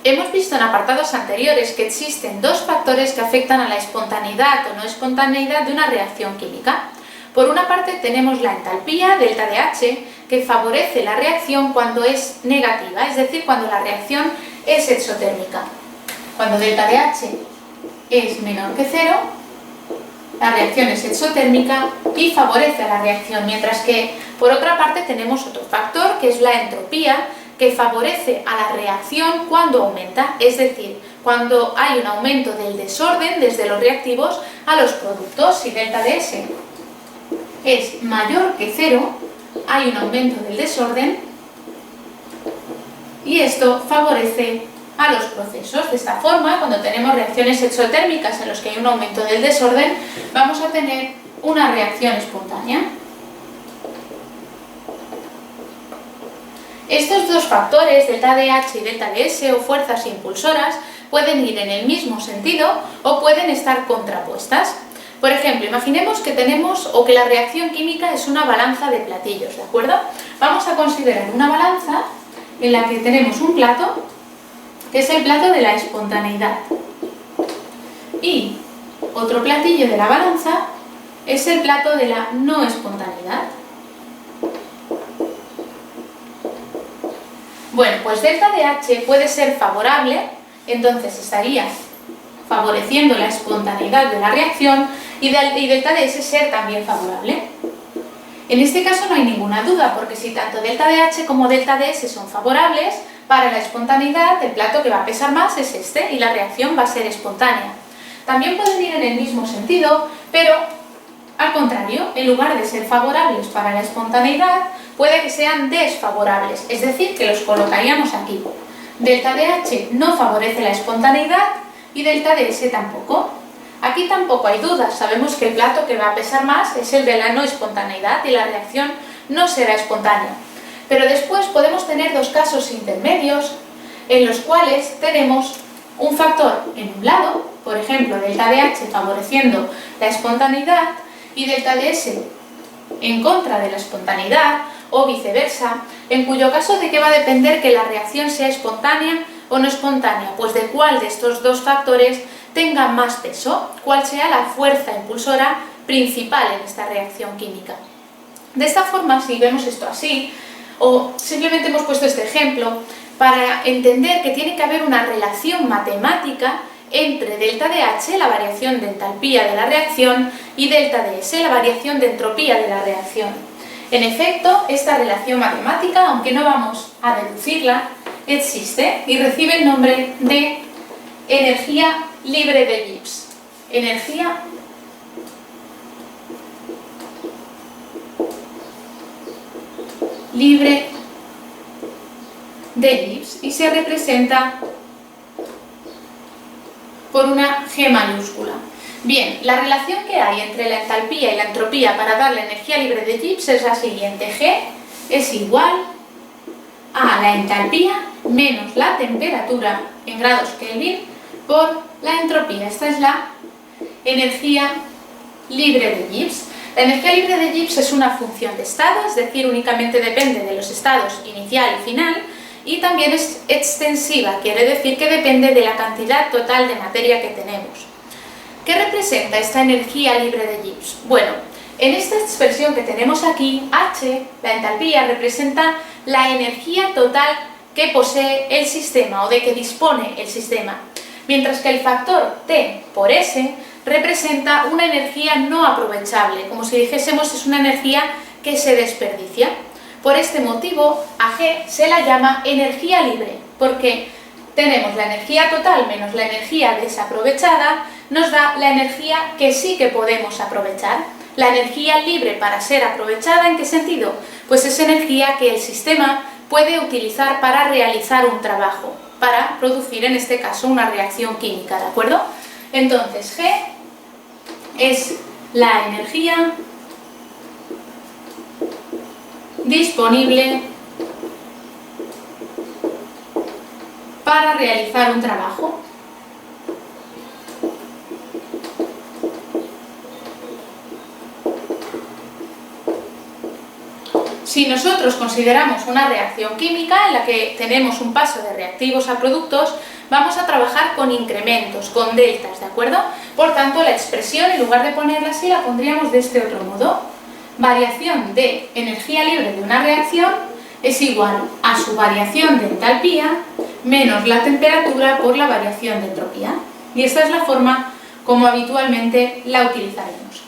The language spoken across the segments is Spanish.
Hemos visto en apartados anteriores que existen dos factores que afectan a la espontaneidad o no espontaneidad de una reacción química. Por una parte tenemos la entalpía, delta de H, que favorece la reacción cuando es negativa, es decir, cuando la reacción es exotérmica. Cuando delta de H es menor que 0, la reacción es exotérmica y favorece a la reacción, mientras que por otra parte tenemos otro factor que es la entropía, que favorece a la reacción cuando aumenta, es decir, cuando hay un aumento del desorden desde los reactivos a los productos. Si delta de S es mayor que 0, hay un aumento del desorden y esto favorece a los procesos. De esta forma, cuando tenemos reacciones exotérmicas en las que hay un aumento del desorden, vamos a tener una reacción espontánea. Estos dos factores, delta de H y delta de S, o fuerzas impulsoras, pueden ir en el mismo sentido o pueden estar contrapuestas. Por ejemplo, imaginemos que tenemos o que la reacción química es una balanza de platillos, ¿de acuerdo? Vamos a considerar una balanza en la que tenemos un plato, que es el plato de la espontaneidad, y otro platillo de la balanza es el plato de la no espontaneidad. Bueno, pues delta de H puede ser favorable, entonces estaría favoreciendo la espontaneidad de la reacción, y delta de S ser también favorable. En este caso no hay ninguna duda, porque si tanto delta de H como delta de S son favorables, para la espontaneidad el plato que va a pesar más es este y la reacción va a ser espontánea. También pueden ir en el mismo sentido, pero al contrario, en lugar de ser favorables para la espontaneidad, puede que sean desfavorables, es decir, que los colocaríamos aquí. Delta de H no favorece la espontaneidad y delta de S tampoco. Aquí tampoco hay dudas, sabemos que el plato que va a pesar más es el de la no espontaneidad y la reacción no será espontánea. Pero después podemos tener dos casos intermedios en los cuales tenemos un factor en un lado, por ejemplo, delta de H favoreciendo la espontaneidad y delta de S en contra de la espontaneidad, o viceversa, en cuyo caso ¿de qué va a depender que la reacción sea espontánea o no espontánea? Pues de cuál de estos dos factores tenga más peso, cuál sea la fuerza impulsora principal en esta reacción química. De esta forma, si vemos esto así, o simplemente hemos puesto este ejemplo para entender que tiene que haber una relación matemática entre delta de H, la variación de entalpía de la reacción, y delta de S, la variación de entropía de la reacción. En efecto, esta relación matemática, aunque no vamos a deducirla, existe y recibe el nombre de energía libre de Gibbs. Energía libre de Gibbs y se representa por una G mayúscula. Bien, la relación que hay entre la entalpía y la entropía para dar la energía libre de Gibbs es la siguiente. G es igual a la entalpía menos la temperatura en grados Kelvin por la entropía. Esta es la energía libre de Gibbs. La energía libre de Gibbs es una función de estado, es decir, únicamente depende de los estados inicial y final, y también es extensiva, quiere decir que depende de la cantidad total de materia que tenemos. ¿Qué representa esta energía libre de Gibbs? Bueno, en esta expresión que tenemos aquí, H, la entalpía, representa la energía total que posee el sistema o de que dispone el sistema, mientras que el factor T por S representa una energía no aprovechable, como si dijésemos es una energía que se desperdicia. Por este motivo, a G se la llama energía libre, porque tenemos la energía total menos la energía desaprovechada, nos da la energía que sí que podemos aprovechar. La energía libre para ser aprovechada, ¿en qué sentido? Pues es energía que el sistema puede utilizar para realizar un trabajo, para producir en este caso una reacción química, ¿de acuerdo? Entonces G es la energía disponible para realizar un trabajo. Si nosotros consideramos una reacción química en la que tenemos un paso de reactivos a productos, vamos a trabajar con incrementos, con deltas, ¿de acuerdo? Por tanto, la expresión, en lugar de ponerla así, la pondríamos de este otro modo. Variación de energía libre de una reacción es igual a su variación de entalpía menos la temperatura por la variación de entropía. Y esta es la forma como habitualmente la utilizaremos.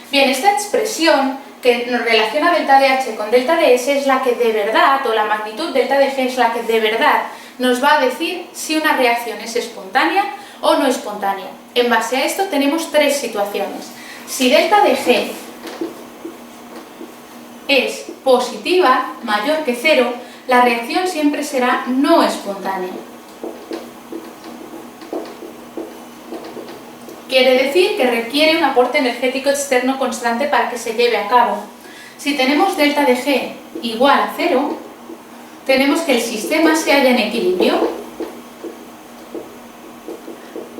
Bien, esta expresión que nos relaciona delta de H con delta de S es la que de verdad, o la magnitud delta de G es la que de verdad nos va a decir si una reacción es espontánea o no espontánea. En base a esto tenemos tres situaciones. Si delta de G es positiva, mayor que 0, la reacción siempre será no espontánea. Quiere decir que requiere un aporte energético externo constante para que se lleve a cabo. Si tenemos delta de G igual a 0, tenemos que el sistema se halla en equilibrio.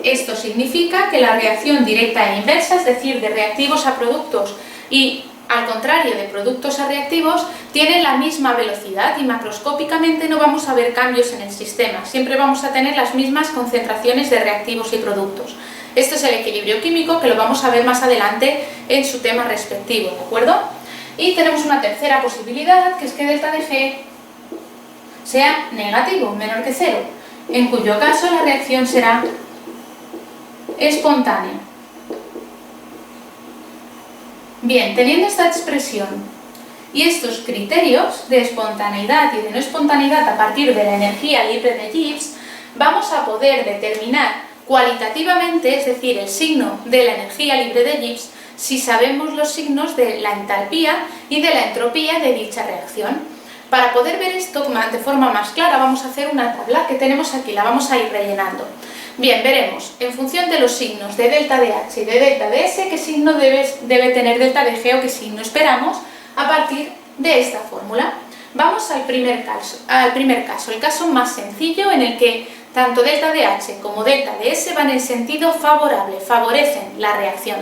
Esto significa que la reacción directa e inversa, es decir, de reactivos a productos y al contrario de productos a reactivos, tienen la misma velocidad y macroscópicamente no vamos a ver cambios en el sistema. Siempre vamos a tener las mismas concentraciones de reactivos y productos. Este es el equilibrio químico que lo vamos a ver más adelante en su tema respectivo, ¿de acuerdo? Y tenemos una tercera posibilidad, que es que delta de G sea negativo, menor que 0, en cuyo caso la reacción será espontánea. Bien, teniendo esta expresión y estos criterios de espontaneidad y de no espontaneidad a partir de la energía libre de Gibbs, vamos a poder determinar cualitativamente, es decir, el signo de la energía libre de Gibbs, si sabemos los signos de la entalpía y de la entropía de dicha reacción. Para poder ver esto de forma más clara vamos a hacer una tabla que tenemos aquí, la vamos a ir rellenando. Bien, veremos, en función de los signos de delta de H y de delta de S, qué signo debe tener delta de G o qué signo esperamos a partir de esta fórmula. Vamos al primer caso, el caso más sencillo en el que tanto delta de H como delta de S van en sentido favorable, favorecen la reacción.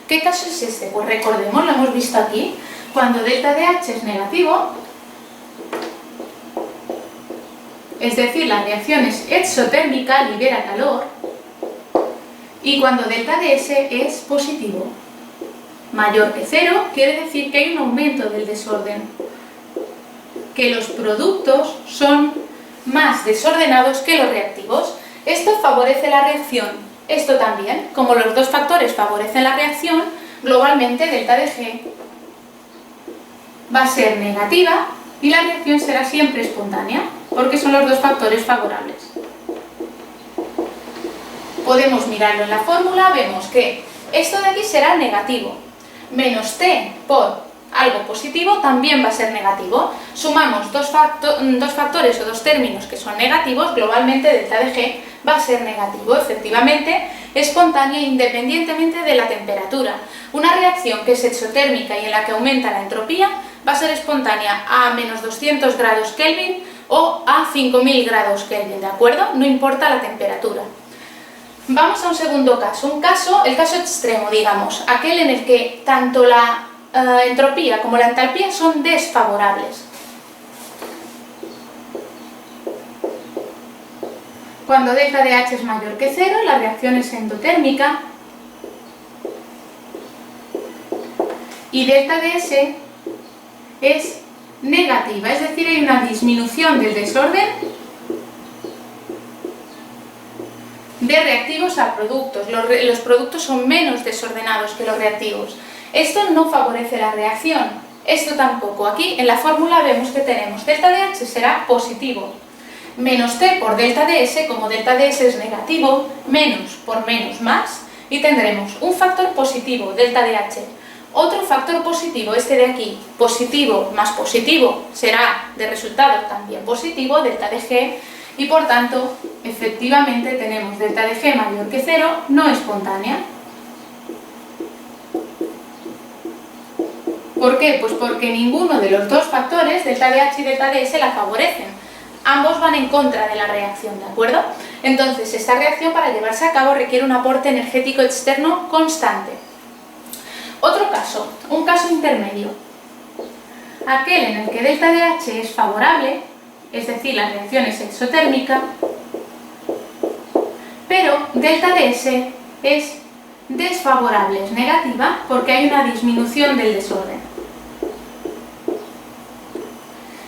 ¿Qué caso es este? Pues recordemos, lo hemos visto aquí, cuando delta de H es negativo, es decir, la reacción es exotérmica, libera calor, y cuando delta de S es positivo, mayor que 0, quiere decir que hay un aumento del desorden, que los productos son más desordenados que los reactivos. Esto favorece la reacción, esto también. Como los dos factores favorecen la reacción, globalmente delta de G va a ser negativa y la reacción será siempre espontánea, porque son los dos factores favorables. Podemos mirarlo en la fórmula, vemos que esto de aquí será negativo, menos T por algo positivo también va a ser negativo. Sumamos dos factores o dos términos que son negativos, globalmente delta de G va a ser negativo, efectivamente, espontánea independientemente de la temperatura. Una reacción que es exotérmica y en la que aumenta la entropía va a ser espontánea a menos 200 grados Kelvin o a 5000 grados Kelvin, ¿de acuerdo? No importa la temperatura. Vamos a un segundo caso, el caso extremo, digamos, aquel en el que tanto la entropía como la entalpía son desfavorables. Cuando delta de H es mayor que 0, la reacción es endotérmica y delta de S es negativa, es decir, hay una disminución del desorden de reactivos a productos. Los productos son menos desordenados que los reactivos. Esto no favorece la reacción, esto tampoco. Aquí en la fórmula vemos que tenemos delta de H será positivo, menos T por delta de S, como delta de S es negativo, menos por menos más, y tendremos un factor positivo, delta de H, otro factor positivo, este de aquí, positivo más positivo, será de resultado también positivo, delta de G, y por tanto, efectivamente tenemos delta de G mayor que 0, no espontánea. ¿Por qué? Pues porque ninguno de los dos factores, delta de H y delta de S, la favorecen. Ambos van en contra de la reacción, ¿de acuerdo? Entonces, esta reacción para llevarse a cabo requiere un aporte energético externo constante. Otro caso, un caso intermedio. Aquel en el que delta de H es favorable, es decir, la reacción es exotérmica, pero delta de S es desfavorable, es negativa, porque hay una disminución del desorden.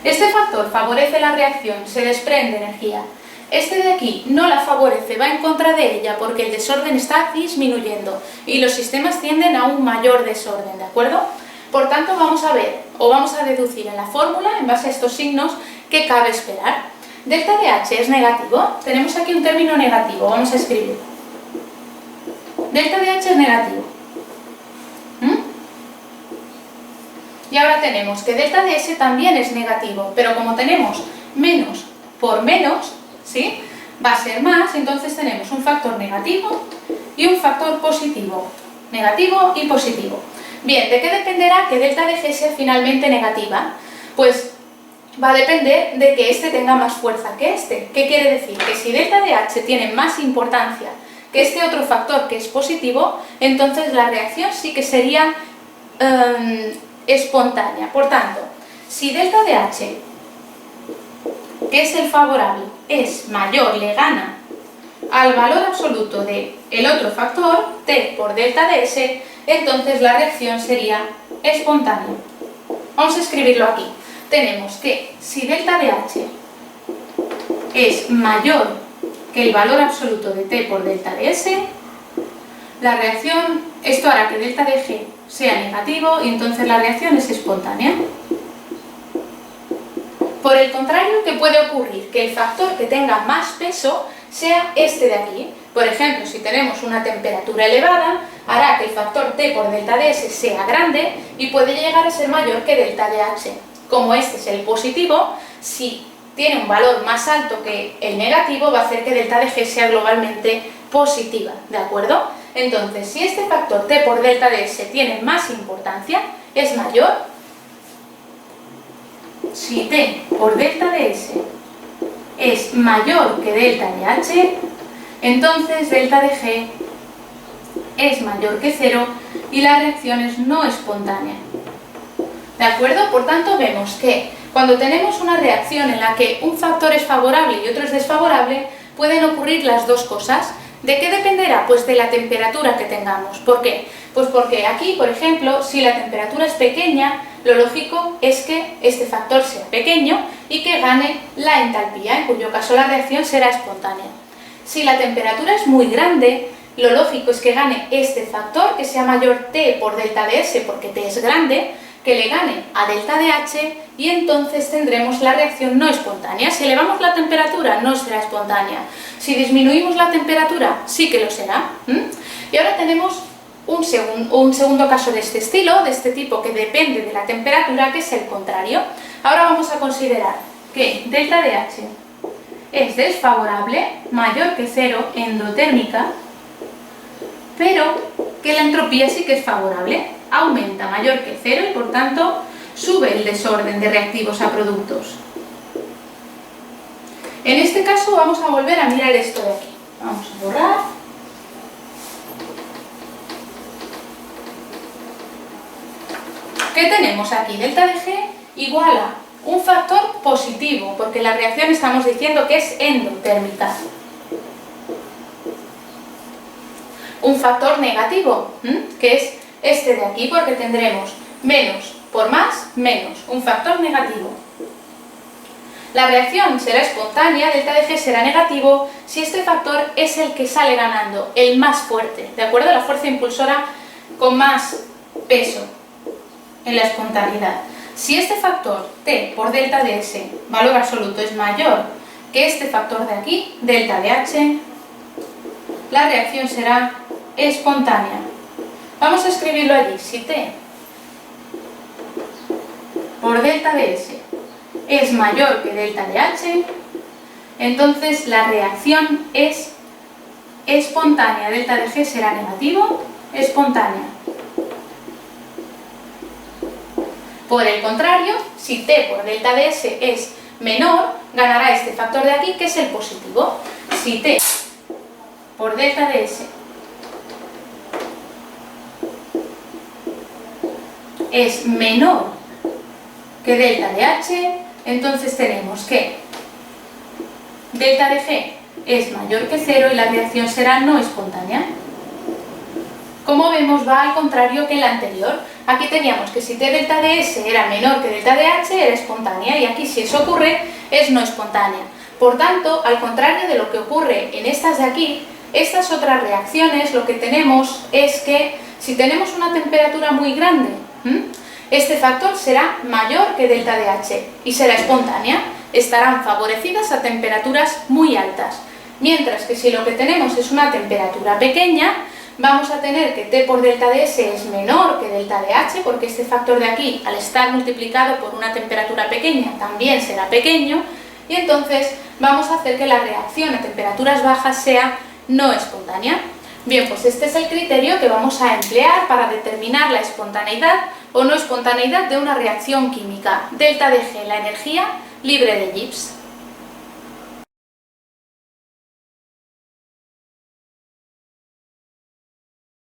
Este factor favorece la reacción, se desprende energía. Este de aquí no la favorece, va en contra de ella porque el desorden está disminuyendo y los sistemas tienden a un mayor desorden, ¿de acuerdo? Por tanto, vamos a ver, o vamos a deducir en la fórmula, en base a estos signos, qué cabe esperar. Delta de H es negativo, tenemos aquí un término negativo, vamos a escribirlo. Delta de H es negativo. Y ahora tenemos que delta de S también es negativo, pero como tenemos menos por menos, ¿sí?, va a ser más, entonces tenemos un factor negativo y un factor positivo. Negativo y positivo. Bien, ¿de qué dependerá que delta de G sea finalmente negativa? Pues va a depender de que este tenga más fuerza que este. ¿Qué quiere decir? Que si delta de H tiene más importancia que este otro factor que es positivo, entonces la reacción sí que sería espontánea. Por tanto, si delta de H, que es el favorable, es mayor, le gana al valor absoluto del otro factor, T por delta de S, entonces la reacción sería espontánea. Vamos a escribirlo aquí. Tenemos que si delta de H es mayor que el valor absoluto de T por delta de S, la reacción, esto hará que delta de G sea negativo y entonces la reacción es espontánea. Por el contrario, ¿qué puede ocurrir? Que el factor que tenga más peso sea este de aquí. Por ejemplo, si tenemos una temperatura elevada, hará que el factor T por delta de S sea grande y puede llegar a ser mayor que delta de H. Como este es el positivo, si tiene un valor más alto que el negativo, va a hacer que delta de G sea globalmente positiva, ¿de acuerdo? Entonces, si este factor T por delta de S tiene más importancia, es mayor, si T por delta de S es mayor que delta de H, entonces delta de G es mayor que 0 y la reacción es no espontánea. ¿De acuerdo? Por tanto, vemos que cuando tenemos una reacción en la que un factor es favorable y otro es desfavorable, pueden ocurrir las dos cosas. ¿De qué dependerá? Pues de la temperatura que tengamos. ¿Por qué? Pues porque aquí, por ejemplo, si la temperatura es pequeña, lo lógico es que este factor sea pequeño y que gane la entalpía, en cuyo caso la reacción será espontánea. Si la temperatura es muy grande, lo lógico es que gane este factor, que sea mayor T por delta de S, porque T es grande, que le gane a delta de H y entonces tendremos la reacción no espontánea. Si elevamos la temperatura, no será espontánea. Si disminuimos la temperatura, sí que lo será. Y ahora tenemos un segundo caso de este estilo, de este tipo, que depende de la temperatura, que es el contrario. Ahora vamos a considerar que delta de H es desfavorable, mayor que 0, endotérmica, pero que la entropía sí que es favorable, aumenta mayor que 0 y por tanto sube el desorden de reactivos a productos. En este caso vamos a volver a mirar esto de aquí. Vamos a borrar. ¿Qué tenemos aquí? Delta de G igual a un factor positivo, porque la reacción estamos diciendo que es endotérmica. Un factor negativo, que es este de aquí, porque tendremos menos por más, menos, un factor negativo. La reacción será espontánea, delta de G será negativo, si este factor es el que sale ganando, el más fuerte, ¿de acuerdo? La fuerza impulsora con más peso en la espontaneidad. Si este factor T por delta de S, valor absoluto, es mayor que este factor de aquí, delta de H, la reacción será espontánea. Vamos a escribirlo allí. Si T por delta de S es mayor que delta de H, entonces la reacción es espontánea. Delta de G será negativo, espontánea. Por el contrario, si T por delta de S es menor, ganará este factor de aquí, que es el positivo. Si T por delta de S es menor que delta de H, entonces tenemos que delta de G es mayor que 0 y la reacción será no espontánea. Como vemos, va al contrario que en la anterior. Aquí teníamos que si T delta de S era menor que delta de H, era espontánea, y aquí si eso ocurre, es no espontánea. Por tanto, al contrario de lo que ocurre en estas de aquí, estas otras reacciones lo que tenemos es que si tenemos una temperatura muy grande, este factor será mayor que delta de H y será espontánea. Estarán favorecidas a temperaturas muy altas. Mientras que si lo que tenemos es una temperatura pequeña, vamos a tener que T por delta de S es menor que delta de H, porque este factor de aquí, al estar multiplicado por una temperatura pequeña, también será pequeño, y entonces vamos a hacer que la reacción a temperaturas bajas sea no espontánea. Bien, pues este es el criterio que vamos a emplear para determinar la espontaneidad o no espontaneidad de una reacción química. Delta de G, la energía libre de Gibbs.